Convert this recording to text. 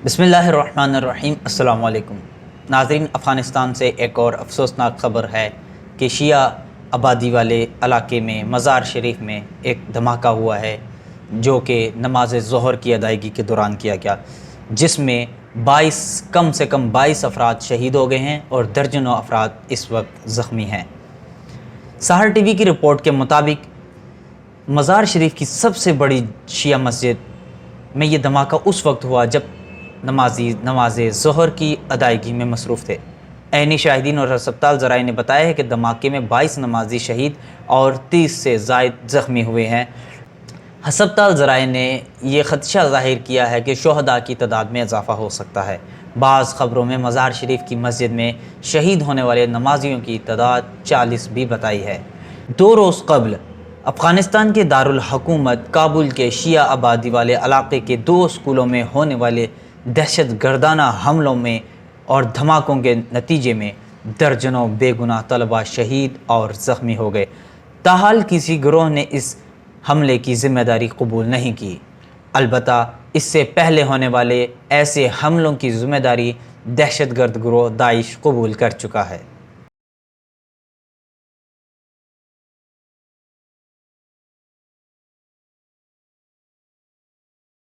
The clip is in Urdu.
بسم اللہ الرحمن الرحیم۔ السلام علیکم ناظرین، افغانستان سے ایک اور افسوسناک خبر ہے کہ شیعہ آبادی والے علاقے میں مزار شریف میں ایک دھماکہ ہوا ہے جو کہ نماز ظہر کی ادائیگی کے دوران کیا گیا، جس میں کم سے کم 22 افراد شہید ہو گئے ہیں اور درجنوں افراد اس وقت زخمی ہیں۔ سحر ٹی وی کی رپورٹ کے مطابق مزار شریف کی سب سے بڑی شیعہ مسجد میں یہ دھماکہ اس وقت ہوا جب نمازی نماز ظہر کی ادائیگی میں مصروف تھے۔ عینی شاہدین اور ہسپتال ذرائع نے بتایا ہے کہ دھماکے میں 22 نمازی شہید اور 30 سے زائد زخمی ہوئے ہیں۔ ہسپتال ذرائع نے یہ خدشہ ظاہر کیا ہے کہ شہداء کی تعداد میں اضافہ ہو سکتا ہے۔ بعض خبروں میں مزار شریف کی مسجد میں شہید ہونے والے نمازیوں کی تعداد 40 بھی بتائی ہے۔ 2 روز قبل افغانستان کے دارالحکومت کابل کے شیعہ آبادی والے علاقے کے 2 اسکولوں میں ہونے والے دہشت گردانہ حملوں میں اور دھماکوں کے نتیجے میں درجنوں بے گناہ طلباء شہید اور زخمی ہو گئے۔ تاحال کسی گروہ نے اس حملے کی ذمہ داری قبول نہیں کی، البتہ اس سے پہلے ہونے والے ایسے حملوں کی ذمہ داری دہشت گرد گروہ داعش قبول کر چکا ہے۔